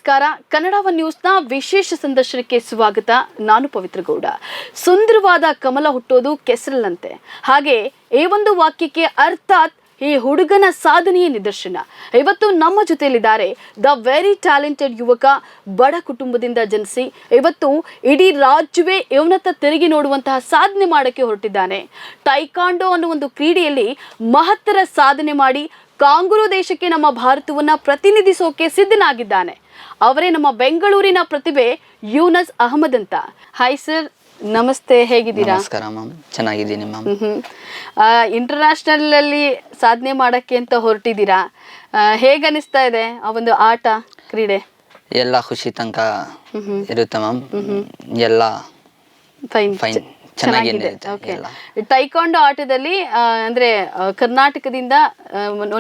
ನಮಸ್ಕಾರ. ಕನ್ನಡ ಒನ್ ನ್ಯೂಸ್ನ ವಿಶೇಷ ಸಂದರ್ಶನಕ್ಕೆ ಸ್ವಾಗತ. ನಾನು ಪವಿತ್ರ ಗೌಡ. ಸುಂದರವಾದ ಕಮಲ ಹುಟ್ಟೋದು ಕೆಸರಲ್ಲಂತೆ. ಹಾಗೆ ಈ ಒಂದು ವಾಕ್ಯಕ್ಕೆ ಅರ್ಥಾತ್ ಈ ಹುಡುಗನ ಸಾಧನೆಯ ನಿದರ್ಶನ. ಇವತ್ತು ನಮ್ಮ ಜೊತೆಯಲ್ಲಿದ್ದಾರೆ ದ ವೆರಿ ಟ್ಯಾಲೆಂಟೆಡ್ ಯುವಕ. ಬಡ ಕುಟುಂಬದಿಂದ ಜನಿಸಿ ಇವತ್ತು ಇಡೀ ರಾಜ್ಯವೇ ಇವನತ್ತ ತಿರುಗಿ ನೋಡುವಂತಹ ಸಾಧನೆ ಮಾಡೋಕ್ಕೆ ಹೊರಟಿದ್ದಾನೆ. ಟೈಕಾಂಡೋ ಅನ್ನೋ ಒಂದು ಕ್ರೀಡೆಯಲ್ಲಿ ಮಹತ್ತರ ಸಾಧನೆ ಮಾಡಿ ಕಾಂಗರೂ ದೇಶಕ್ಕೆ ನಮ್ಮ ಭಾರತವನ್ನ ಪ್ರತಿನಿಧಿಸೋಕೆ ಸಿದ್ಧನಾಗಿದ್ದಾನೆ. ಅವರೇ ನಮ್ಮ ಬೆಂಗಳೂರಿನ ಪ್ರತಿಭೆ ಯೂನಸ್ ಅಹಮದ್ ಅಂತ. ಹಾಯ್ ಸರ್, ನಮಸ್ತೆ, ಹೇಗಿದ್ದೀರಾ? ನಮಸ್ಕಾರ ಮ್ಯಾಮ್, ಚೆನ್ನಾಗಿದ್ದೀನಿ ಮ್ಯಾಮ್. ಇಂಟರ್ನ್ಯಾಷನಲ್ ಅಲ್ಲಿ ಸಾಧನೆ ಮಾಡಕ್ಕೆ ಅಂತ ಹೊರಟಿದ್ದೀರಾ. ಹೇಗೆ ಅನಿಸ್ತಾ ಇದೆ ಆ ಒಂದು ಆಟ, ಕ್ರೀಡೆ? ಎಲ್ಲ ಖುಷಿ ತನಕ ಇರುತ್ತೆ ಮ್ಯಾಮ್. ಎಲ್ಲ ಫೈನ್ ಚೆನ್ನಾಗಿದೆ. ಟೈಕಾಂಡೋ ಆಟದಲ್ಲಿ ಅಂದ್ರೆ ಕರ್ನಾಟಕದಿಂದ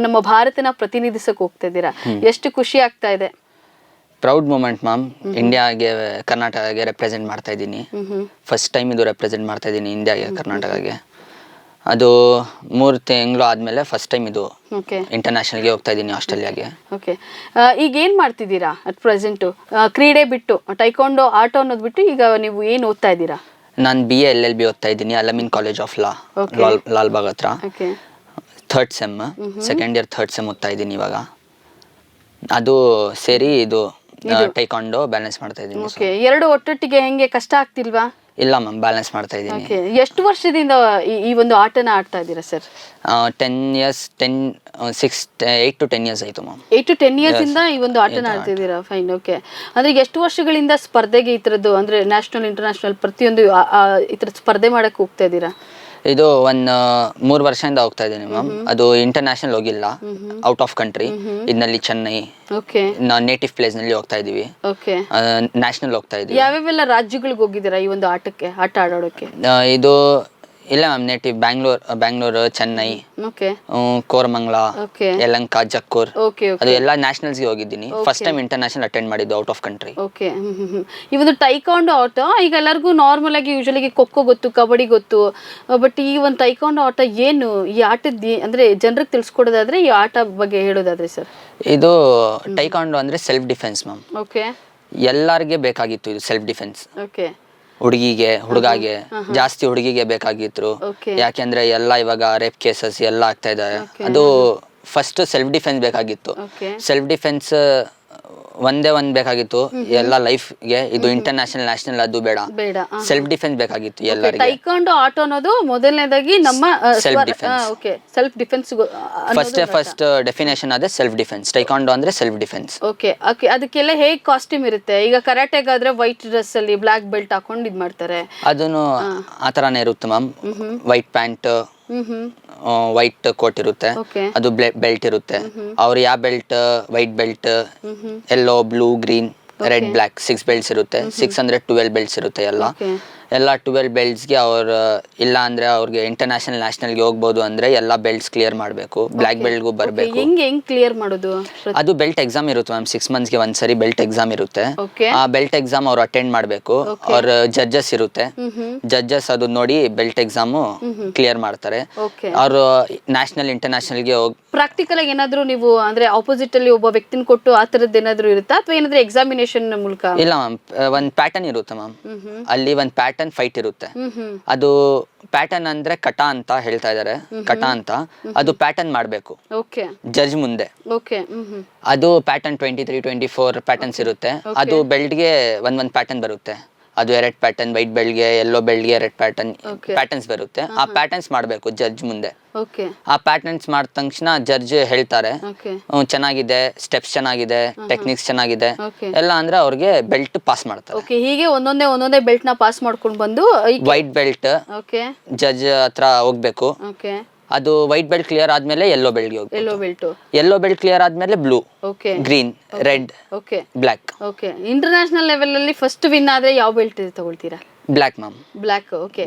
ನಮ್ಮ ಭಾರತನ ಪ್ರತಿನಿಧಿಸಕ್ಕೆ ಹೋಗ್ತಾ ಇದ್ದೀರಾ. ಎಷ್ಟು ಖುಷಿ ಆಗ್ತಾ ಇದೆ? Proud moment ma'am. ಇಂಡಿಯಾಗೆ, ಕರ್ನಾಟಕಗೆ ರೆಪ್ರೆಸೆಂಟ್ ಮಾಡ್ತಾ ಇದ್ದೀನಿ. ಫಸ್ಟ್ ಟೈಮ್ ಇದು ರೆಪ್ರೆಸೆಂಟ್ ಮಾಡ್ತಾ ಇದ್ದೀನಿ ಇಂಡಿಯಾಗೆ, ಕರ್ನಾಟಕಗೆ. ಅದು 3 ತಿಂಗಳು ಆದ್ಮೇಲೆ ಫಸ್ಟ್ ಟೈಮ್ ಇದು ಇಂಟರ್ನ್ಯಾಷನಲ್ಗೆ ಹೋಗ್ತಾ ಇದ್ದೀನಿ, ಆಸ್ಟ್ರೇಲಿಯಾಗೆ. ಓಕೆ, ಈಗ ಏನ್ ಮಾಡ್ತಿದ್ದೀರಾ ಅಟ್ ಪ್ರೆಸೆಂಟ್? ಕ್ರೀಡೆ ಬಿಟ್ಟು, ಟೈಕಾಂಡೋ ಆಟ ಅನ್ನೋದು ಬಿಟ್ಟು ಈಗ ನೀವು ಏನ್ ಓದ್ತಾ ಇದ್ದೀರಾ? ನಾನು BA LLB ಓದ್ತಾ ಇದ್ದೀನಿ, ಅಲಮಿನ್ ಕಾಲೇಜ್ ಆಫ್ ಲಾ, ಲಾಲ್ಬಾಗ್ ಹತ್ರ. Third sem, second year third sem ಓದ್ತಾ ಇದ್ದೀನಿ ಇವಾಗ. ಅದು ಸೇರಿ ಇದು ಟೈಕಾಂಡೋ ಬ್ಯಾಲೆನ್ಸ್ ಮಾಡ್ತಾ ಇದ್ದೀನಿ. ಎರಡು ಒಟ್ಟೊಟ್ಟಿಗೆ ಹೆಂಗೆ ಕಷ್ಟ ಆಗ್ತಿಲ್ವಾ? ಇಲ್ಲ ಮ್ಯಾಮ್, ಬ್ಯಾಲೆನ್ಸ್ ಮಾಡ್ತಾ ಇದ್ದೀನಿ. ಎಷ್ಟು ವರ್ಷದಿಂದ ಈ ಒಂದು ಆಟನ ಆಡ್ತಾ ಇದ್ದೀರಾ ಸರ್? 8 to 10 years ಆಯ್ತು ಮ್ಯಾಮ್. 8 to 10 years ಇಂದ ಈ ಒಂದು ಆಟನ ಆಡ್ತಿದ್ದೀರಾ. Fine, okay. ಅಂದ್ರೆ ಎಷ್ಟು ವರ್ಷಗಳಿಂದ ಸ್ಪರ್ಧೆಗೆ ಈ ತರದ್ದು ಅಂದ್ರೆ ನ್ಯಾಷನಲ್, ಇಂಟರ್ನ್ಯಾಷನಲ್ ಪ್ರತಿಯೊಂದು ಈ ತರ ಸ್ಪರ್ಧೆ ಮಾಡಕ್ಕೆ ಹೋಗ್ತಾ ಇದ್ದೀರಾ? ಇದು 3 ವರ್ಷದಿಂದ ಹೋಗ್ತಾ ಇದ್ದೀನಿ ಮ್ಯಾಮ್. ಅದು ಇಂಟರ್ನ್ಯಾಷನಲ್ ಹೋಗಿಲ್ಲ, ಔಟ್ ಆಫ್ ಕಂಟ್ರಿ. ಇದರಲ್ಲಿ ಚೆನ್ನೈ, ನೇಟಿವ್ ಪ್ಲೇಸ್ ನಲ್ಲಿ ಹೋಗ್ತಾ ಇದೀವಿ. ನ್ಯಾಷನಲ್ ಹೋಗ್ತಾ ಇದೀವಿ. ಯಾವ್ಯಾವೆಲ್ಲ ರಾಜ್ಯಗಳಿಗೆ ಹೋಗಿದ್ದೀರಾ ಈ ಒಂದು ಆಟ ಆಡೋಕೆ? ಇದು ಇಲ್ಲ ಮ್ಯಾಮ್, ನೇಟಿವ್ ಬ್ಯಾಂಗ್ಳೂರು, ಚೆನ್ನೈ, ಕೋರಮಂಗಲ, ಯಲಹಂಕ, ಜಕ್ಕೂರ್, ಅದು ಎಲ್ಲ ನ್ಯಾಷನಲ್ಸ್ ಗೆ ಹೋಗಿದ್ದೀನಿ. ಫಸ್ಟ್ ಟೈಮ್ ಇಂಟರ್ನ್ಯಾಷನಲ್ ಅಟೆಂಡ್ ಮಾಡಿದ್ದು ಔಟ್ ಆಫ್ ಕಂಟ್ರಿ. ಓಕೆ. ಈ ಒಂದು ಟೈಕಾಂಡೋ ಆಟ ಈಗ ಎಲ್ಲರಿಗೂ ನಾರ್ಮಲ್ ಆಗಿ ಯೂಶಲಿ ಖೋಖೋ ಗೊತ್ತು, ಕಬಡ್ಡಿ ಗೊತ್ತು, ಬಟ್ ಈ ಒಂದು ಟೈಕಾಂಡೋ ಆಟ ಏನು, ಈ ಆಟದ ಅಂದ್ರೆ ಜನರಿಗೆ ತಿಳಿಸ್ಕೊಡೋದಾದ್ರೆ, ಈ ಆಟ ಬಗ್ಗೆ ಹೇಳೋದಾದ್ರೆ ಸರ್? ಇದು ಟೈಕಾಂಡೋ ಅಂದ್ರೆ ಸೆಲ್ಫ್ ಡಿಫೆನ್ಸ್ ಮ್ಯಾಮ್. ಓಕೆ. ಎಲ್ಲರಿಗೆ ಬೇಕಾಗಿತ್ತು ಇದು ಸೆಲ್ಫ್ ಡಿಫೆನ್ಸ್. ಓಕೆ. ಹುಡುಗಾಗೆ ಜಾಸ್ತಿ ಹುಡುಗಿಗೆ ಬೇಕಾಗಿತ್ತು. ಯಾಕೆಂದ್ರೆ ಎಲ್ಲ ಇವಾಗ ರೇಪ್ ಕೇಸಸ್ ಎಲ್ಲ ಆಗ್ತಾ ಇದಾವೆ. ಅದು ಫಸ್ಟ್ ಸೆಲ್ಫ್ ಡಿಫೆನ್ಸ್ ಬೇಕಾಗಿತ್ತು. ಸೆಲ್ಫ್ ಡಿಫೆನ್ಸ್ ಒಂದೇ ಬೇಕಾಗಿತ್ತು ಎಲ್ಲ ಲೈಫ್ಗೆ. ಇದು ಇಂಟರ್ನ್ಯಾಷನಲ್, ನ್ಯಾಷನಲ್ ಅದು ಬೇಡ, ಸೆಲ್ಫ್ ಡಿಫೆನ್ಸ್ ಬೇಕಾಗಿತ್ತು ಎಲ್ಲರಿಗೆ. ಟೈಕಾಂಡೋ ಆಟ ಅನ್ನೋದು ಮೊದಲನೇದಾಗಿ ನಮ್ಮ self defence. Okay, self defence first definition ಅದೇ ಸೆಲ್ಫ್ ಡಿಫೆನ್ಸ್. ಟೈಕಾಂಡೋ ಅಂದ್ರೆ ಸೆಲ್ಫ್ ಡಿಫೆನ್ಸ್. ಓಕೆ. ಅದಕ್ಕೆಲ್ಲ ಹೇಗೆ ಕಾಸ್ಟ್ಯೂಮ್ ಇರುತ್ತೆ? ಈಗ ಕರಾಟೆಗಾದ್ರೆ ವೈಟ್ ಡ್ರೆಸ್ ಅಲ್ಲಿ ಬ್ಲಾಕ್ ಬೆಲ್ಟ್ ಹಾಕೊಂಡು ಇದ್ ಮಾಡ್ತಾರೆ, ಅದನ್ನು ಆತರಾನೇ ಇರುತ್ತೆ ma'am. White pant, white coat ಇರುತ್ತೆ, ಅದು ಬೆಲ್ಟ್ ಇರುತ್ತೆ. ಅವ್ರು ಯಾವ belt, white belt, yellow, blue, green, red, black 6 belts ಇರುತ್ತೆ. 6 ಅಂದ್ರೆ 12 ಬೆಲ್ಟ್ಸ್ ಇರುತ್ತೆ. ಎಲ್ಲ 12 ಬೆಲ್ಟ್ಸ್ಗೆ ಅವ್ರು ಇಲ್ಲ ಅಂದ್ರೆ ಅವ್ರಿಗೆ ಇಂಟರ್ನ್ಯಾಷನಲ್, ನ್ಯಾಷನಲ್ಗೆ ಹೋಗ್ಬೋದು. ಅಂದ್ರೆ ಎಲ್ಲ ಬೆಲ್ಟ್ಸ್ ಕ್ಲಿಯರ್ ಮಾಡಬೇಕು, ಬ್ಲ್ಯಾಕ್ ಬೆಲ್ಟ್ಗೂ ಬರಬೇಕು. ಹೆಂಗ್ ಕ್ಲಿಯರ್ ಮಾಡೋದು? ಅದು ಬೆಲ್ಟ್ ಎಕ್ಸಾಮ್ ಇರುತ್ತೆ ಮ್ಯಾಮ್. 6 ಮಂತ್ಸ್ಗೆ ಒಂದ್ಸರಿ ಬೆಲ್ಟ್ ಎಕ್ಸಾಮ್ ಇರುತ್ತೆ. ಆ ಬೆಲ್ಟ್ ಎಕ್ಸಾಮ್ ಅವ್ರು ಅಟೆಂಡ್ ಮಾಡಬೇಕು. ಅವ್ರ ಜಡ್ಜಸ್ ಇರುತ್ತೆ, ಜಡ್ಜಸ್ ಅದು ನೋಡಿ ಬೆಲ್ಟ್ ಎಕ್ಸಾಮು ಕ್ಲಿಯರ್ ಮಾಡ್ತಾರೆ. ಅವರು ನ್ಯಾಷನಲ್, ಇಂಟರ್ನ್ಯಾಷನಲ್ಗೆ ಹೋಗಿ ಪ್ರಾಕ್ಟಿಕಲ್ ಆಗಿ ಏನಾದ್ರು ನೀವು ಅಂದ್ರೆ ಆಪೋಸಿಟ್ ಅಲ್ಲಿ ಒಬ್ಬ ವ್ಯಕ್ತಿನ ಕೊಟ್ಟು ಆ ತರದ್ದು ಏನಾದ್ರು ಇರುತ್ತಾ, ಅಥವಾ ಏನಾದ್ರು ಎಕ್ಸಾಮಿನೇಷನ್ ಮೂಲಕ? ಇಲ್ಲ ಮ್ಯಾಮ್, ಒಂದ್ ಪ್ಯಾಟರ್ನ್ ಇರುತ್ತೆ ಮ್ಯಾಮ್. ಅಲ್ಲಿ ಒಂದ್ ಪ್ಯಾಟರ್ನ್ ಫೈಟ್ ಇರುತ್ತೆ. ಅದು ಪ್ಯಾಟರ್ನ್ ಅಂದ್ರೆ ಕಟ ಅಂತ ಹೇಳ್ತಾ ಇದಾರೆ, ಕಟ ಅಂತ. ಅದು ಪ್ಯಾಟರ್ನ್ ಮಾಡ್ಬೇಕು ಜಡ್ಜ್ ಮುಂದೆ. ಅದು ಪ್ಯಾಟರ್ನ್ 23, 24 ಪ್ಯಾಟರ್ನ್ಸ್ ಇರುತ್ತೆ. ಅದು ಬೆಲ್ಟ್ಗೆ ಒಂದ್ ಪ್ಯಾಟರ್ನ್ ಬರುತ್ತೆ. ಅದು 2 ಪ್ಯಾಟರ್ನ್, ವೈಟ್ ಬೆಲ್ಟ್ಗೆ, ಯೆಲ್ಲೋ ಬೆಲ್ಟ್ಗೆ 2 ಪ್ಯಾಟರ್ನ್ಸ್ ಬರುತ್ತೆ. ಆ ಪ್ಯಾಟರ್ನ್ಸ್ ಮಾಡ್ಬೇಕು ಜಡ್ಜ್ ಮುಂದೆ. ಆ ಪ್ಯಾಟರ್ನ್ಸ್ ಮಾಡಿದ ತಕ್ಷಣ ಜಡ್ಜ್ ಹೇಳ್ತಾರೆ ಚೆನ್ನಾಗಿದೆ, ಸ್ಟೆಪ್ಸ್ ಚೆನ್ನಾಗಿದೆ, ಟೆಕ್ನಿಕ್ಸ್ ಚೆನ್ನಾಗಿದೆ ಎಲ್ಲ ಅಂದ್ರೆ ಅವ್ರಿಗೆ ಬೆಲ್ಟ್ ಪಾಸ್ ಮಾಡ್ತಾರೆ. ಹೀಗೆ ಒಂದೊಂದೇ ಬೆಲ್ಟ್ ನ ಪಾಸ್ ಮಾಡ್ಕೊಂಡು ಬಂದು ವೈಟ್ ಬೆಲ್ಟ್ ಜಡ್ಜ್ ಹತ್ರ ಹೋಗ್ಬೇಕು. ಅದು ವೈಟ್ ಬೆಲ್ಟ್ ಕ್ಲಿಯರ್ ಆದ್ಮೇಲೆ ಯೆಲ್ಲೋ ಬೆಲ್ಟ್ಗೆ ಹೋಗ್ಬೇಕು. ಯೆಲ್ಲೋ ಬೆಲ್ಟ್ ಕ್ಲಿಯರ್ ಆದ್ಮೇಲೆ blue, green, red, black. International level ಅಲ್ಲಿ ಫಸ್ಟ್ ವಿನ್ ಆದ್ರೆ ಯಾವ ಬೆಲ್ಟ್ ತಗೊಳ್ತೀರಾ? Black ma'am.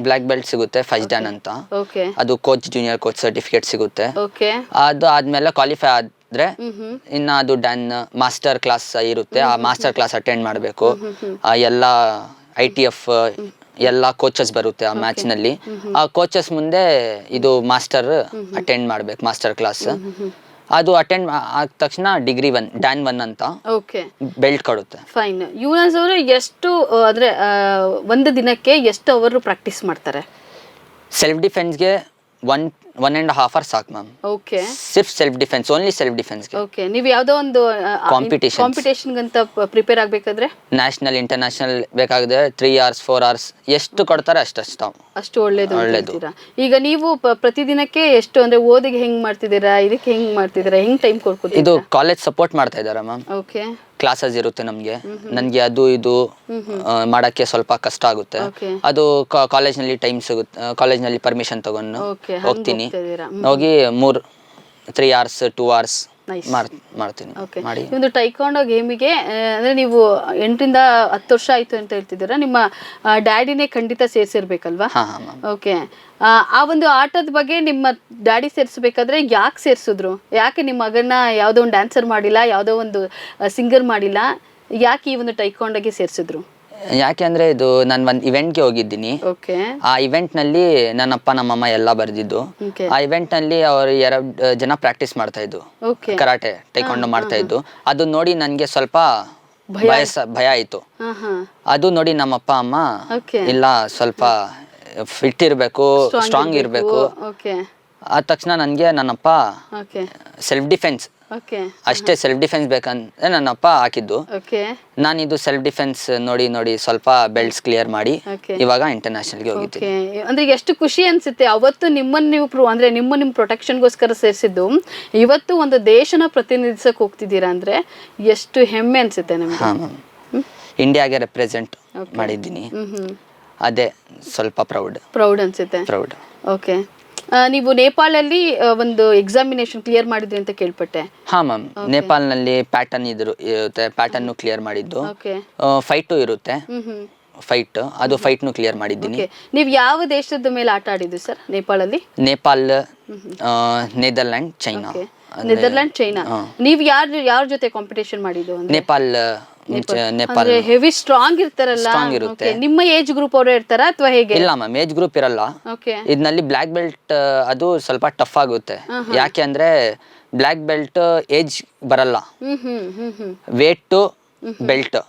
ಬ್ಲ್ಯಾಕ್ ಬೆಲ್ಟ್ ಸಿಗುತ್ತೆ, ಫಸ್ಟ್ ಡಾನ್ ಅಂತ. ಅದು ಕೋಚ್, ಜೂನಿಯರ್ ಕೋಚ್ ಸರ್ಟಿಫಿಕೇಟ್ ಸಿಗುತ್ತೆ. ಅದು ಆದ್ಮೇಲೆ ಕ್ವಾಲಿಫೈ ಆದ್ರೆ ಇನ್ನ ಅದು ಡನ್ ಮಾಸ್ಟರ್ ಕ್ಲಾಸ್ ಇರುತ್ತೆ. ಆ ಮಾಸ್ಟರ್ ಕ್ಲಾಸ್ ಅಟೆಂಡ್ ಮಾಡಬೇಕು. ಎಲ್ಲ ITF ಎಲ್ಲ ಕೋಚಸ್ ಬರುತ್ತೆ ಆ ಮ್ಯಾಚ್ ನಲ್ಲಿ. ಆ ಕೋಚಸ್ ಮುಂದೆ ಇದು ಮಾಸ್ಟರ್ ಅಟೆಂಡ್ ಮಾಡ್ಬೇಕು, ಮಾಸ್ಟರ್ ಕ್ಲಾಸ್. ಅದು ಅಟೆಂಡ್ ಆದ ತಕ್ಷಣ ಡಿಗ್ರಿ 1 Dan 1 ಅಂತ ಓಕೆ ಬೆಲ್ಟ್ ಕೊಡುತ್ತೆ. ಫೈನ್. ಯುವರಾಜ್ ಅವರು ಎಷ್ಟು ಅಂದ್ರೆ ಒಂದು ದಿನಕ್ಕೆ ಎಷ್ಟು ಅವರು ಪ್ರಾಕ್ಟೀಸ್ ಮಾಡ್ತಾರೆ? ಸೆಲ್ಫ್ ಡಿಫೆನ್ಸ್ಗೆ 1.5 hours ಸಾಕು ಮ್ಯಾಮ್. ಓಕೆ. ಸಿರ್ಫ್ ಸೆಲ್ಫ್ ಡಿಫೆನ್ಸ್, ಓನ್ಲಿ ಸೆಲ್ಫ್ ಡಿಫೆನ್ಸ್ಗೆ. ಓಕೆ. ನೀವು ಯಾವುದೋ ಒಂದು ಕಾಂಪಿಟೇಷನ್ಗಂತ ಪ್ರಿಪೇರ್ ಆಗಬೇಕಾದ್ರೆ ನ್ಯಾಷನಲ್ ಇಂಟರ್ನ್ಯಾಷನಲ್ ಬೇಕಾಗಿದೆ 3 hours 4 hours ಎಷ್ಟು ಕೊಡ್ತಾರೆ ಅಷ್ಟು ಒಳ್ಳೇದು ಅಂತೀರಾ. ಈಗ ನೀವು ಪ್ರತಿದಿನಕ್ಕೆ ಎಷ್ಟು ಅಂದ್ರೆ ಓದಿಗೆ ಹೆಂಗ್ ಮಾಡ್ತಿದ್ದೀರಾ, ಇದಕ್ಕೆ ಹೆಂಗ್ ಮಾಡ್ತಿದ್ದೀರಾ, ಹೆಂಗ್ ಟೈಮ್ ಕೊಡ್ಕೊತೀರಾ? ಇದು ಕಾಲೇಜ್ ಸಪೋರ್ಟ್ ಮಾಡ್ತಾ ಇದ್ದಾರೆ ಮ್ಯಾಮ್. ಓಕೆ. ಕ್ಲಾಸಸ್ ಇರುತ್ತೆ ನಮಗೆ. ನನಗೆ ಅದು ಇದು ಮಾಡಕ್ಕೆ ಸ್ವಲ್ಪ ಕಷ್ಟ ಆಗುತ್ತೆ. ಅದು ಕಾಲೇಜ್ನಲ್ಲಿ ಟೈಮ್ ಸಿಗುತ್ತೆ, ಕಾಲೇಜ್ನಲ್ಲಿ ಪರ್ಮಿಷನ್ ತಗೊಂಡು ಹೋಗ್ತೀನಿ. ಹೋಗಿ 3 hours 2 hours ಮಾಡ್ತೀನಿ. ಮಾಡಿ ಒಂದು ಟೈಕಾಂಡೋ ಗೇಮಿಗೆ ಅಂದ್ರೆ ನೀವು 8 ರಿಂದ 10 ವರ್ಷ ಆಯ್ತು ಅಂತ ಹೇಳ್ತಿದ್ದೀರಾ. ನಿಮ್ಮ ಡ್ಯಾಡಿನೇ ಖಂಡಿತ ಸೇರ್ಸಿರ್ಬೇಕಲ್ವಾ? ಓಕೆ. ಆ ಒಂದು ಆಟದ ಬಗ್ಗೆ ನಿಮ್ಮ ಡ್ಯಾಡಿ ಸೇರಿಸ್ಬೇಕಾದ್ರೆ ಯಾಕೆ ಸೇರಿಸಿದ್ರು? ಯಾಕೆ ನಿಮ್ಮ ಮಗನ ಯಾವುದೋ ಒಂದು ಡ್ಯಾನ್ಸರ್ ಮಾಡಿಲ್ಲ, ಯಾವುದೋ ಒಂದು ಸಿಂಗರ್ ಮಾಡಿಲ್ಲ, ಯಾಕೆ ಈ ಒಂದು ಟೈಕಾಂಡೋಗೆ ಸೇರಿಸಿದ್ರು? ಯಾಕೆ ಅಂದ್ರೆ ಇದು ನಾನು ಒಂದು ಇವೆಂಟ್ಗೆ ಹೋಗಿದ್ದೀನಿ. ಆ ಇವೆಂಟ್ ನಲ್ಲಿ ನನ್ನಪ್ಪ ನಮ್ಮಮ್ಮ ಎಲ್ಲ ಬರ್ದಿದ್ದು. ಆ ಇವೆಂಟ್ ನಲ್ಲಿ ಅವ್ರು 2 ಜನ ಪ್ರಾಕ್ಟೀಸ್ ಮಾಡ್ತಾ ಇದ್ದು, ಕರಾಟೆ ಟೈಕಾಂಡೋ ಮಾಡ್ತಾ ಇದ್ದು. ಅದು ನೋಡಿ ನನ್ಗೆ ಸ್ವಲ್ಪ ಭಯ ಆಯ್ತು. ಅದು ನೋಡಿ ನಮ್ಮಪ್ಪ ಅಮ್ಮ ಇಲ್ಲ ಸ್ವಲ್ಪ ಫಿಟ್ ಇರ್ಬೇಕು, ಸ್ಟ್ರಾಂಗ್ ಇರ್ಬೇಕು. ಆದ ತಕ್ಷಣ ನನ್ಗೆ ನನ್ನಪ್ಪ ಸೆಲ್ಫ್ ಡಿಫೆನ್ಸ್ ಅಷ್ಟೇ, ಸೆಲ್ಫ್ ಡಿಫೆನ್ಸ್ ಬೇಕಂತ ನನ್ನಪ್ಪ ಹಾಕಿದ್ದು. ನಾನು ಇದು ಸೆಲ್ಫ್ ಡಿಫೆನ್ಸ್ ನೋಡಿ ಸ್ವಲ್ಪ ಬೆಲ್ಟ್ಸ್ ಕ್ಲಿಯರ್ ಮಾಡಿ ಇವಾಗ ಇಂಟರ್ನ್ಯಾಷನಲ್ಗೆ ಹೋಗಿದ್ದೀನಿ. ಅಂದ್ರೆ ಎಷ್ಟು ಖುಷಿ ಅನ್ಸುತ್ತೆ ಅವತ್ತು ನಿಮ್ಮನ್ನು ನೀವು ಅಂದ್ರೆ ನಿಮ್ಮ ಪ್ರೊಟೆಕ್ಷನ್ಗೋಸ್ಕರ ಸೇರಿಸಿದ್ದು, ಇವತ್ತು ಒಂದು ದೇಶನ ಪ್ರತಿನಿಧಿಸಕ್ ಹೋಗ್ತಿದ್ದೀರಾ ಅಂದ್ರೆ ಎಷ್ಟು ಹೆಮ್ಮೆ ಅನ್ಸುತ್ತೆ ನಮಗೆ. ಇಂಡಿಯಾಗೆ ರೆಪ್ರೆಸೆಂಟ್ ಮಾಡಿದ್ದೀನಿ, ಅದೇ ಸ್ವಲ್ಪ ಪ್ರೌಡ್ ಅನ್ಸುತ್ತೆ. ಪ್ರೌಡ್. ಓಕೆ. ನೀವು ನೇಪಾಳಲ್ಲಿ ಒಂದು ಎಕ್ಸಾಮಿನೇಷನ್ ಕ್ಲಿಯರ್ ಮಾಡಿದ್ರಿ ಅಂತ ಕೇಳ್ಪಟ್ಟೆ. ಹಾ ಮ್ಯಾಮ್, ನೇಪಾಳನಲ್ಲಿ ಪ್ಯಾಟರ್ನ್ ಇರುತ್ತೆ, ಪ್ಯಾಟರ್ನ್ ಕ್ಲಿಯರ್ ಮಾಡಿದ್ದು. ಫೈಟು ಇರುತ್ತೆ, ಅದು ಫೈಟ್ನು ಕ್ಲಿಯರ್ ಮಾಡಿದ್ದೀನಿ. ನೀವು ಯಾವ ದೇಶದ ಮೇಲೆ ಆಟ ಆಡಿದ್ದು ಸರ್ ನೇಪಾಳಲ್ಲಿ? Nepal, Netherland, China. Netherland, China. ನೀವು ಯಾರ ಜೊತೆ ಕಾಂಪಿಟೇಷನ್ ಮಾಡಿದ್ದು? ನೇಪಾಳ ಹೆವಿ ಸ್ಟ್ರಾಂಗ್ ಇರ್ತಾರಲ್ಲ, ನಿಮ್ಮ ಏಜ್ ಗ್ರೂಪ್ ಅವರೇ ಇರ್ತಾರ ಅಥವಾ ಹೇಗೆ? ಇಲ್ಲ ಮ್ಯಾಮ್, ಏಜ್ ಗ್ರೂಪ್ ಇರಲ್ಲ. ಇದರಲ್ಲಿ ಬ್ಲಾಕ್ ಬೆಲ್ಟ್ ಅದು ಸ್ವಲ್ಪ ಟಫ್ ಆಗುತ್ತೆ. ಯಾಕೆ ಅಂದ್ರೆ ಬ್ಲಾಕ್ ಬೆಲ್ಟ್ ಏಜ್ ಬರಲ್ಲ, ವೇಟ್ ಬೆಲ್ಟ್.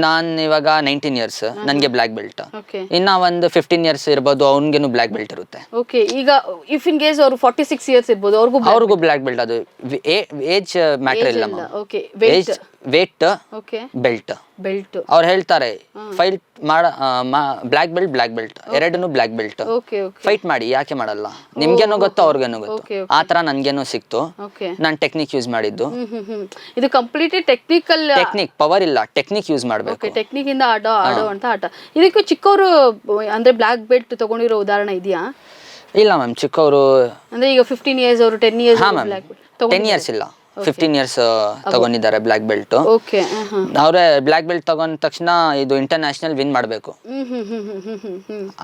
ನಾನು ಇವಾಗ 19 years, ನನಗೆ ಬ್ಲಾಕ್ ಬೆಲ್ಟ್. ಇನ್ನ ಒಂದು 15 years ಇರ್ಬೋದು, ಅವ್ನಿಗೇನು ಬ್ಲಾಕ್ ಬೆಲ್ಟ್ ಇರುತ್ತೆ. ಈಗ ಇಫ್ ಇನ್ ಕೇಸ್ ಅವರು 46 years ಇರ್ಬೋದು, ಅವ್ರಿಗೂ ಬ್ಲಾಕ್ ಬೆಲ್ಟ್. ಅದು ಏಜ್ ಮ್ಯಾಟರ್ ಇಲ್ಲ, ವೇಟ್ ಬೆಲ್ಟ್. ಅವ್ರು ಹೇಳ್ತಾರೆ ಫೈಟ್ ಬ್ಲಾಕ್ ಬೆಲ್ಟ್ ಎರಡನ್ನು ಬ್ಲಾಕ್ ಬೆಲ್ಟ್ ಫೈಟ್ ಮಾಡಿ, ಯಾಕೆ ಮಾಡಲ್ಲ? ನಿಮ್ಗೇನೋ ಗೊತ್ತು, ಅವ್ರಿಗೇನೋ ಗೊತ್ತು. ಆ ತರ ನನ್ಗೇನೋ ಸಿಕ್ತು, ನಾನ್ ಟೆಕ್ನಿಕ್ ಯೂಸ್ ಮಾಡಿದ್ದು. ಇದು ಕಂಪ್ಲೀಟ್ಲಿ ಟೆಕ್ನಿಕ್, ಪವರ್ ಇಲ್ಲ, ಟೆಕ್ನಿಕ್ ಯೂಸ್ ಮಾಡ್ಬೇಕು. ಟೆಕ್ನಿಕ್ ಇಂದ ಆಡುವಂತ ಆಟ. ಇದಕ್ಕೆ ಚಿಕ್ಕವರು ಅಂದ್ರೆ ಬ್ಲಾಕ್ ಬೆಲ್ಟ್ ತಗೊಂಡಿರೋ ಉದಾಹರಣೆ ಇದೆಯಾ? ಇಲ್ಲ ಮ್ಯಾಮ್, ಚಿಕ್ಕವರು ಅಂದ್ರೆ ಈಗ 15 years ಅವರು 10 years 10 years ಇಲ್ಲ, 15 years ತಗೊಂಡಿದ್ದಾರೆ ಬ್ಲಾಕ್ ಬೆಲ್ಟ್. ಅವ್ರೆ ಬ್ಲಾಕ್ ಬೆಲ್ಟ್ ತಗೊಂಡ ತಕ್ಷಣ ಇದು ಇಂಟರ್ನ್ಯಾಷನಲ್ ವಿನ್ ಮಾಡ್ಬೇಕು.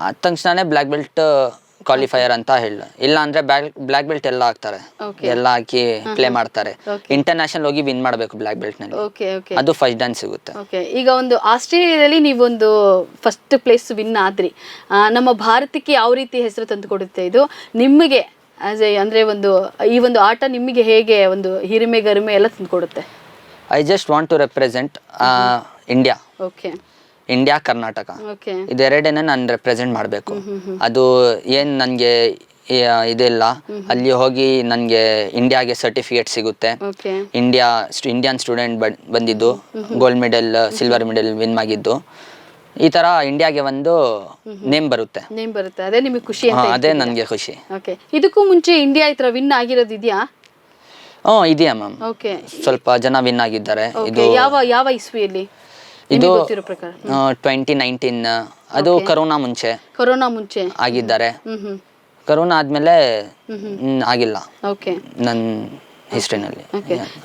ಆದ ತಕ್ಷಣನೇ ಬ್ಲಾಕ್ ಬೆಲ್ಟ್ ಕ್ವಾಲಿಫೈಯರ್ ಅಂತ ಹೇಳ. ಇಲ್ಲ ಅಂದ್ರೆ ಬ್ಲಾಕ್ ಬೆಲ್ಟ್ ಎಲ್ಲ ಹಾಕ್ತಾರೆ, ಎಲ್ಲ ಹಾಕಿ ಪ್ಲೇ ಮಾಡ್ತಾರೆ. ಇಂಟರ್ನ್ಯಾಷನಲ್ ಹೋಗಿ ವಿನ್ ಮಾಡ್ಬೇಕು ಬ್ಲಾಕ್ ಬೆಲ್ಟ್ ನಲ್ಲಿ, ಅದು ಫಸ್ಟ್ ಡಾನ್ಸ್ ಸಿಗುತ್ತೆ. ಈಗ ಒಂದು ಆಸ್ಟ್ರೇಲಿಯಾದಲ್ಲಿ ನೀವೊಂದು ಫಸ್ಟ್ ಪ್ಲೇಸ್ ವಿನ್ ಆದ್ರಿ. ನಮ್ಮ ಭಾರತಕ್ಕೆ ಯಾವ ರೀತಿ ಹೆಸರು ತಂದು ಕೊಡುತ್ತೆ ಇದು ನಿಮಗೆ? ಅಂದ್ರೆ ಈ ಒಂದು ಆಟ ನಿಮಗೆ ಹೇಗೆ ಒಂದು ಹಿರಿಮೆ ಗರಿಮೆ ಎಲ್ಲ ತಂದುಕೊಡುತ್ತೆ? I just want to represent India. India, Karnataka ಇದೆರಡನ್ನ ನಾನು ರೆಪ್ರೆಸೆಂಟ್ ಮಾಡಬೇಕು. ಅದು ಏನ್ ನನಗೆ ಇದೆಲ್ಲ ಅಲ್ಲಿ ಹೋಗಿ ನನಗೆ ಇಂಡಿಯಾಗೆ ಸರ್ಟಿಫಿಕೇಟ್ ಸಿಗುತ್ತೆ. ಇಂಡಿಯನ್ ಸ್ಟೂಡೆಂಟ್ ಬಂದಿದ್ದು, gold medal, silver medal win ಆಗಿದ್ದು. ಈ ತರ ಇಂಡಿಯಾಗೆ ಒಂದು ನೇಮ್ ಬರುತ್ತೆ. ಅದೇ ನಿಮಗೆ ಖುಷಿ? ಅದೇ ನನಗೆ ಖುಷಿ. ಇದಕ್ಕೂ ಮುಂಚೆ ಇಂಡಿಯಾ ಈ ತರ ವಿನ್ ಆಗಿರೋದು ಇದೆಯಾ? ಇದೆಯಾ ಮ್ಯಾಮ್, ಸ್ವಲ್ಪ ಜನ ವಿನ್ ಆಗಿದ್ದಾರೆ. ಇದು ಯಾವ ಇಸ್ವಿಯಲ್ಲಿ? ಇದು 2019, ಅದು ಕರೋನಾ ಮುಂಚೆ ಆಗಿದ್ದಾರೆ. ಕರೋನಾ ಆದ್ಮೇಲೆ ಆಗಿಲ್ಲ ನನ್ನ ಹಿಸ್ಟ್ರಿನಲ್ಲಿ.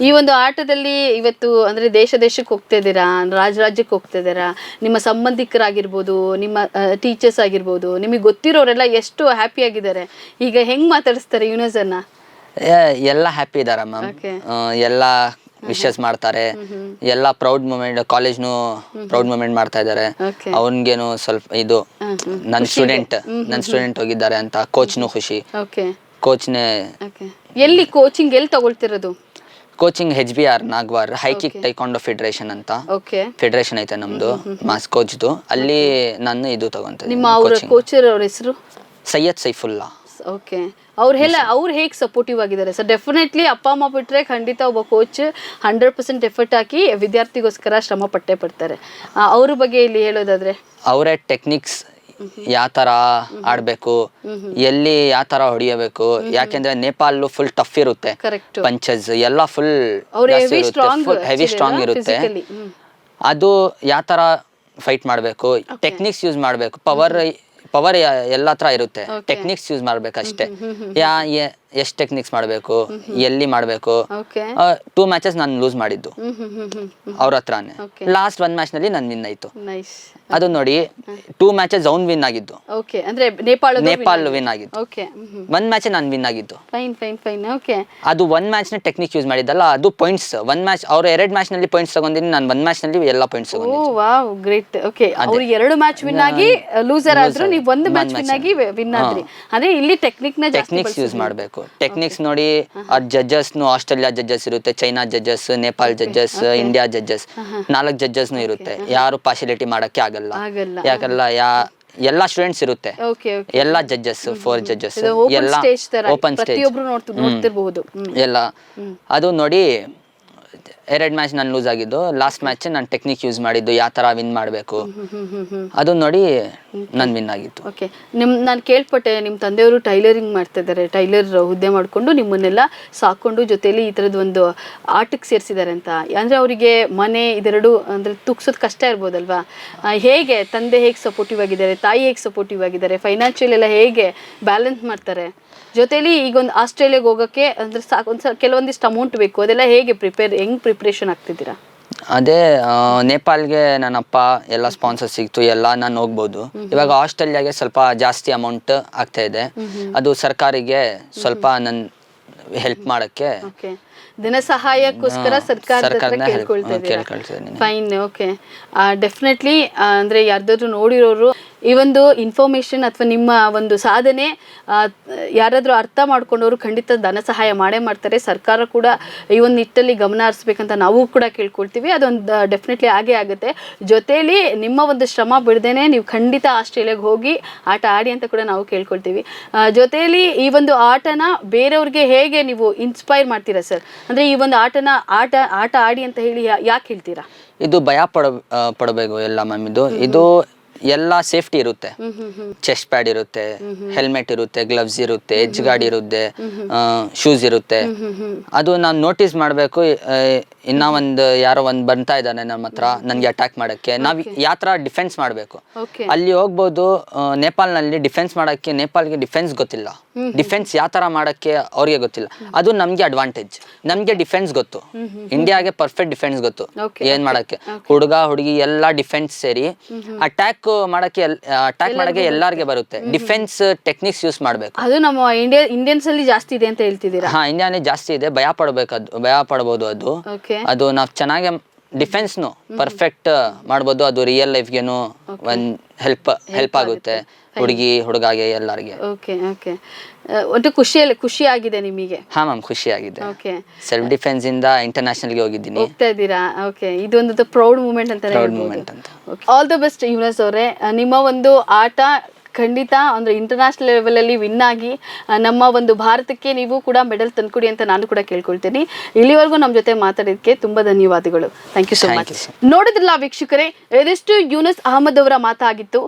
ಈ ಒಂದು ಆಟದಲ್ಲಿ ಇವತ್ತು ಅಂದ್ರೆ ದೇಶಕ್ಕೆ ಹೋಗ್ತಾ ಇದ್ದೀರಾ, ರಾಜ್ಯಕ್ಕೆ ಹೋಗ್ತಾ ಇದ್ದೀರಾ, ನಿಮ್ಮ ಸಂಬಂಧಿಕರಾಗಿರ್ಬೋದು, ನಿಮ್ಮ ಟೀಚರ್ಸ್ ಆಗಿರ್ಬೋದು, ನಿಮಗೆ ಗೊತ್ತಿರೋರೆಲ್ಲ ಎಷ್ಟು ಹ್ಯಾಪಿ ಆಗಿದ್ದಾರೆ. ಈಗ ಹೆಂಗ್ ಮಾತಾಡಿಸ್ತಾರೆ ಯುನಸನ್ನ? ಎಲ್ಲ ಹ್ಯಾಪಿ ಇದಾರೆ ಮ್ಯಾಮ್, ಎಲ್ಲ ವಿಶಸ್ ಮಾಡ್ತಾರೆ. ಎಲ್ಲ ಪ್ರೌಡ್ ಮೂಮೆಂಟ್, ಕಾಲೇಜ್ನು ಪ್ರೌಡ್ ಮೂಮೆಂಟ್ ಮಾಡ್ತಾ ಇದ್ದಾರೆ. ಅವನ್ಗೇನು ಸ್ವಲ್ಪ ಇದು ನನ್ನ ಸ್ಟೂಡೆಂಟ್ ಹೋಗಿದ್ದಾರೆ ಅಂತ ಕೋಚ್ನು ಖುಷಿ. ಕೋಚ್ನೇ. ಓಕೆ, ಎಲ್ಲಿ ಕೋಚಿಂಗ್ ಎಲ್ಲಿ ತಗೊಳ್ತಿರೋದು? Coaching HBR Nagwar high kick taekwondo federation ಅಂತ ಓಕೆ, ಫೆಡರೇಷನ್ ಐತೆ ನಮ್ದು ಮಾಸ್ ಕೋಚ್ದು. ಅಲ್ಲಿ ನಾನು ಇದು ತಗೊಂತೀನಿ. ನಿಮ್ಮ ಅವರ ಕೋಚರ್ ಅವ್ರ ಹೆಸರು? ಸೈಯದ್ ಸೈಫುಲ್ಲಾ. ಓಕೆ, ಅವ್ರು ಹೇಗೆ ಸಪೋರ್ಟಿವ್ ಆಗಿದ್ದಾರೆ ಸರ್? ಡೆಫಿನೆಟ್ಲಿ ಅಪ್ಪ ಅಮ್ಮ ಬಿಟ್ಟರೆ ಖಂಡಿತ ಒಬ್ಬ ಕೋಚ್ 100% ಎಫರ್ಟ್ ಹಾಕಿ ವಿದ್ಯಾರ್ಥಿಗೋಸ್ಕರ ಶ್ರಮ ಪಟ್ಟೇ ಪಡ್ತಾರೆ. ಅವ್ರ ಬಗ್ಗೆ ಇಲ್ಲಿ ಹೇಳೋದಾದ್ರೆ ಅವರೇ ಟೆಕ್ನಿಕ್ಸ್ ಯಾವ ತರ ಆಡ್ಬೇಕು, ಎಲ್ಲಿ ಯಾವ ತರ ಹೊಡಿಯಬೇಕು. ಯಾಕೆಂದ್ರೆ ನೇಪಾಲ್ ಫುಲ್ ಟಫ್ ಇರುತ್ತೆ, ಕರೆಕ್ಟ್, ಪಂಚಸ್ ಎಲ್ಲ ಫುಲ್ ಹೆವಿ ಸ್ಟ್ರಾಂಗ್ ಇರುತ್ತೆ. ಅದು ಯಾವ ತರ ಫೈಟ್ ಮಾಡಬೇಕು, ಟೆಕ್ನಿಕ್ಸ್ ಯೂಸ್ ಮಾಡಬೇಕು. ಪವರ್ ಎಲ್ಲ ಹತ್ರ ಇರುತ್ತೆ, ಟೆಕ್ನಿಕ್ಸ್ ಯೂಸ್ ಮಾಡ್ಬೇಕು ಅಷ್ಟೇ. ಎಷ್ಟು ಟೆಕ್ನಿಕ್ಸ್ ಮಾಡಬೇಕು, ಎಲ್ಲಿ ಮಾಡಬೇಕು. 2 ಮ್ಯಾಚಸ್ ನಾನು ಲೂಸ್ ಮಾಡಿದ್ದು ಅವ್ರ ಹತ್ರನೇ. ಲಾಸ್ಟ್ 1 ಮ್ಯಾಚ್ ನಲ್ಲಿ ನಾನು ವಿನ್ ಆಯ್ತು. ಅದು ನೋಡಿ 2 ಮ್ಯಾಚಸ್ ಅವ್ನ್ ವಿನ್ ಆಗಿದ್ದು, ಅಂದ್ರೆ ನೇಪಾಳ ವಿನ್ ಆಗಿದ್ದು. 1 ಮ್ಯಾಚ್ ನಾನು ವಿನ್ ಆಗಿದ್ದು. ಅದು 1 ಮ್ಯಾಚ್ ನ ಟೆಕ್ನಿಕ್ ಯೂಸ್ ಮಾಡಿದ್ದಲ್ಲ, ಅದು ಪಾಯಿಂಟ್ಸ್. 1 ಮ್ಯಾಚ್ ಅವ್ರು 2 ಮ್ಯಾಚ್ ನಲ್ಲಿ ಪಾಯಿಂಟ್ಸ್ ತಗೊಂಡಿನಿ, ನಾನು 1 ಮ್ಯಾಚ್ ನಲ್ಲಿ ಎಲ್ಲ ಪಾಯಿಂಟ್ಸ್ ತಗೊಂಡಿದ್ದೀನಿ. Wow, great. ಓಕೆ, ಅವ್ರು 2 ಮ್ಯಾಚ್ ವಿನ್ ಆಗಿ ಲೂಸರ್ ಆದ್ರು, ನೀವು 1 ಮ್ಯಾಚ್ ವಿನ್ ಆಗಿ ವಿನ್ ಆದ್ರಿ. ಅಂದ್ರೆ ಇಲ್ಲಿ ಟೆಕ್ನಿಕ್ಸ್ ಯೂಸ್ ಮಾಡಬೇಕು. ಟೆಕ್ನಿಕ್ಸ್ ನೋಡಿ, ಆ ಜಡ್ಜಸ್ ಆಸ್ಟ್ರೇಲಿಯಾ ಜಡ್ಜಸ್ ಇರುತ್ತೆ, China judges, Nepal judges, India judges, 4 judges ಇರುತ್ತೆ. ಯಾರು ಪಾರ್ಶಿಯಾಲಿಟಿ ಮಾಡಕ್ಕೆ ಆಗಲ್ಲ. ಯಾಕಲ್ಲ ಎಲ್ಲಾ ಸ್ಟೂಡೆಂಟ್ಸ್ ಇರುತ್ತೆ, ಎಲ್ಲಾ ಜಡ್ಜಸ್ 4 ಜಡ್ಜಸ್ ಎಲ್ಲ ಓಪನ್ ಸ್ಟೇಜ್ ಎಲ್ಲ. ಅದು ನೋಡಿ 2 ಮ್ಯಾಚ್ ನಾನು ಲೂಸ್ ಆಗಿದ್ದು. ಲಾಸ್ಟ್ ಮ್ಯಾಚ್ ನಾನು ಟೆಕ್ನಿಕ್ ಯೂಸ್ ಮಾಡಿದ್ದು, ಯಾವ ತರ ವಿನ್ ಮಾಡಬೇಕು ಅದು ನೋಡಿ ನಾನು ವಿನ್ ಆಗಿತ್ತು. ಓಕೆ, ನಾನು ಕೇಳ್ಪಟ್ಟೆ ನಿಮ್ಮ ತಂದೆಯವರು ಟೈಲರಿಂಗ್ ಮಾಡ್ತಾ ಇದ್ದಾರೆ, ಟೈಲರ್ ಹುದ್ದೆ ಮಾಡಿಕೊಂಡು ನಿಮ್ಮನ್ನೆಲ್ಲ ಸಾಕೊಂಡು ಜೊತೆಲಿ ಈ ಥರದ್ದು ಒಂದು ಆಟಕ್ಕೆ ಸೇರಿಸಿದ್ದಾರೆ ಅಂತ. ಅಂದರೆ ಅವರಿಗೆ ಮನೆ ಇದೆರಡು ಅಂದರೆ ತುಗ್ಸೋದು ಕಷ್ಟ ಇರ್ಬೋದಲ್ವಾ? ಹೇಗೆ ತಂದೆ ಹೇಗೆ ಸಪೋರ್ಟಿವ್ ಆಗಿದ್ದಾರೆ, ತಾಯಿ ಹೇಗೆ ಸಪೋರ್ಟಿವ್ ಆಗಿದ್ದಾರೆ, ಫೈನಾನ್ಷಿಯಲ್ ಎಲ್ಲ ಹೇಗೆ ಬ್ಯಾಲೆನ್ಸ್ ಮಾಡ್ತಾರೆ? ಜೊತೆಲಿ ಈಗ ಒಂದು ಆಸ್ಟ್ರೇಲಿಯಾಗೆ ಹೋಗೋಕ್ಕೆ ಅಂದರೆ ಕೆಲವೊಂದಿಷ್ಟು ಅಮೌಂಟ್ ಬೇಕು, ಅದೆಲ್ಲ ಹೇಗೆ ಹೆಂಗೆ ಪ್ರಿಪ್ರೇಷನ್ ಆಗ್ತಿದ್ದೀರಾ? ಅದೇ ನೇಪಾಲ್ಗೆ ನನ್ನ ಅಪ್ಪ ಎಲ್ಲ ಸ್ಪಾನ್ಸರ್ ಸಿಕ್ತು, ಎಲ್ಲ ನಾನು ಹೋಗ್ಬೋದು. ಇವಾಗ ಆಸ್ಟ್ರೇಲಿಯಾಗೆ ಸ್ವಲ್ಪ ಜಾಸ್ತಿ ಅಮೌಂಟ್ ಆಗ್ತಾ ಇದೆ. ಅದು ಸರ್ಕಾರಿಗೆ ಸ್ವಲ್ಪ ನನ್ನ ಹೆಲ್ಪ್ ಮಾಡಕ್ಕೆ, ಧನ ಸಹಾಯಕ್ಕೋಸ್ಕರ ಸರ್ಕಾರದ ಫೈನ್. ಓಕೆ, ಡೆಫಿನೆಟ್ಲಿ ಅಂದರೆ ಯಾರ್ದಾದ್ರು ನೋಡಿರೋರು ಈ ಒಂದು ಇನ್ಫಾರ್ಮೇಷನ್ ಅಥವಾ ನಿಮ್ಮ ಒಂದು ಸಾಧನೆ ಯಾರಾದರೂ ಅರ್ಥ ಮಾಡ್ಕೊಂಡವರು ಖಂಡಿತ ಧನ ಸಹಾಯ ಮಾಡೇ ಮಾಡ್ತಾರೆ. ಸರ್ಕಾರ ಕೂಡ ಈ ಒಂದು ನಿಟ್ಟಲ್ಲಿ ಗಮನ ಹರಿಸ್ಬೇಕಂತ ನಾವು ಕೂಡ ಕೇಳ್ಕೊಳ್ತೀವಿ. ಅದೊಂದು ಡೆಫಿನೆಟ್ಲಿ ಆಗೇ ಆಗುತ್ತೆ. ಜೊತೆಯಲ್ಲಿ ನಿಮ್ಮ ಒಂದು ಶ್ರಮ ಬಿಡದೇನೆ ನೀವು ಖಂಡಿತ ಆಸ್ಟ್ರೇಲಿಯಾಗೆ ಹೋಗಿ ಆಟ ಆಡಿ ಅಂತ ಕೂಡ ನಾವು ಕೇಳ್ಕೊಳ್ತೀವಿ. ಜೊತೆಯಲ್ಲಿ ಈ ಒಂದು ಆಟನ ಬೇರೆಯವ್ರಿಗೆ ಹೇಗೆ ನೀವು ಇನ್ಸ್ಪೈರ್ ಮಾಡ್ತೀರಾ ಸರ್? ಅಂದರೆ ಈ ಒಂದು ಆಟ ಆಡಿ ಅಂತ ಹೇಳಿ ಯಾಕೆ ಹೇಳ್ತೀರಾ? ಇದು ಭಯ ಪಡಬೇಕು ಎಲ್ಲ ಮ್ಯಾಮ್. ಇದು ಎಲ್ಲ ಸೇಫ್ಟಿ ಇರುತ್ತೆ, ಚೆಸ್ಟ್ ಪ್ಯಾಡ್ ಇರುತ್ತೆ, ಹೆಲ್ಮೆಟ್ ಇರುತ್ತೆ, ಗ್ಲವ್ಸ್ ಇರುತ್ತೆ, ಎಡ್ಜ್ ಗಾರ್ಡ್ ಇರುತ್ತೆ, ಶೂಸ್ ಇರುತ್ತೆ. ಅದು ನಾನು ನೋಟಿಸ್ ಮಾಡಬೇಕು. ಇನ್ನ ಯಾರೋ ಬರ್ತಾ ಇದ್ದಾನೆ ನಮ್ಮ ಹತ್ರ ನನ್ಗೆ ಅಟ್ಯಾಕ್ ಮಾಡಕ್ಕೆ, ನಾವ್ ಯಾವ ತರ ಡಿಫೆನ್ಸ್ ಮಾಡ್ಬೇಕು. ಅಲ್ಲಿ ಹೋಗ್ಬೋದು. ನೇಪಾಲ್ನಲ್ಲಿ ಡಿಫೆನ್ಸ್ ಮಾಡಕ್ಕೆ ನೇಪಾಲ್ಗೆ ಡಿಫೆನ್ಸ್ ಗೊತ್ತಿಲ್ಲ, ಡಿಫೆನ್ಸ್ ಯಾವ ತರ ಮಾಡಕ್ಕೆ ಅವ್ರಿಗೆ ಗೊತ್ತಿಲ್ಲ. ಅದು ನಮ್ಗೆ ಅಡ್ವಾಂಟೇಜ್, ನಮ್ಗೆ ಡಿಫೆನ್ಸ್ ಗೊತ್ತು. ಇಂಡಿಯಾಗೆ ಪರ್ಫೆಕ್ಟ್ ಡಿಫೆನ್ಸ್ ಗೊತ್ತು ಏನ್ ಮಾಡಕ್ಕೆ. ಹುಡುಗ ಹುಡುಗಿ ಎಲ್ಲ ಡಿಫೆನ್ಸ್ ಸೇರಿ ಅಟ್ಯಾಕ್ ಮಾಡಕ್ಕೆ ಎಲ್ಲಾರ್ಗೆ ಬರುತ್ತೆ. ಡಿಫೆನ್ಸ್ ಟೆಕ್ನಿಕ್ಸ್ ಯೂಸ್ ಮಾಡ್ಬೇಕು. ಅದು ನಮ್ಮ ಇಂಡಿಯನ್ಸ್ ಅಲ್ಲಿ ಜಾಸ್ತಿ ಇದೆ ಅಂತ ಹೇಳ್ತಿದ್ದೀರಾ? ಹಾ, ಇಂಡಿಯಾನೇ ಜಾಸ್ತಿ ಇದೆ. ಭಯ ಪಡಬಹುದು. ಅದು ನಾವ್ ಚೆನ್ನಾಗಿ ಡಿಫೆನ್ಸ್ನು ಪರ್ಫೆಕ್ಟ್ ಮಾಡ್ಬೋದು. ಅದು ರಿಯಲ್ ಲೈಫ್ಗೆನು ಒಂದ್ ಹೆಲ್ಪ್ ಆಗುತ್ತೆ, ಹುಡುಗಾಗೆ ಎಲ್ಲರಿಗೆ. ಓಕೆ ಓಕೆ, ಒಟ್ಟು ಖುಷಿ ಆಗಿದೆ ನಿಮಗೆ? ಹಾ ಮ್ಯಾಮ್, ಖುಷಿ ಆಗಿದೆ. ಓಕೆ, ಸೆಲ್ಫ್ ಡಿಫೆನ್ಸ್ ಇಂದ ಇಂಟರ್ನ್ಯಾಷನಲ್ ಗೆ ಹೋಗ್ತಾ ಇದ್ದೀರಾ? ಓಕೆ, ಇದೊಂದು ಪ್ರೌಡ್ ಮೂಮೆಂಟ್ ಅಂತ. ಆಲ್ ದ ಬೆಸ್ಟ್ ಯುವರಾಜ್ ಅವರೇ. ನಿಮ್ಮ ಒಂದು ಆಟ ಖಂಡಿತ ಅಂದ್ರೆ ಇಂಟರ್ನ್ಯಾಷನಲ್ ಲೆವೆಲಲ್ಲಿ ವಿನ್ ಆಗಿ ನಮ್ಮ ಒಂದು ಭಾರತಕ್ಕೆ ನೀವು ಕೂಡ ಮೆಡಲ್ ತಂದ್ಕೊಡಿ ಅಂತ ನಾನು ಕೂಡ ಕೇಳ್ಕೊಳ್ತೀನಿ. ಇಲ್ಲಿವರೆಗೂ ನಮ್ಮ ಜೊತೆ ಮಾತಾಡೋದಕ್ಕೆ ತುಂಬಾ ಧನ್ಯವಾದಗಳು. Thank you so much. ನೋಡಿದ್ರಲ್ಲ ವೀಕ್ಷಕರೇ, ಇದಿಷ್ಟು ಯೂನುಸ್ ಅಹಮದ್ ಅವರ ಮಾತಾಗಿತ್ತು.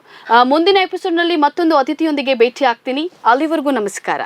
ಮುಂದಿನ ಎಪಿಸೋಡ್ನಲ್ಲಿ ಮತ್ತೊಂದು ಅತಿಥಿಯೊಂದಿಗೆ ಭೇಟಿ ಆಗ್ತೀನಿ. ಅಲ್ಲಿವರೆಗೂ ನಮಸ್ಕಾರ.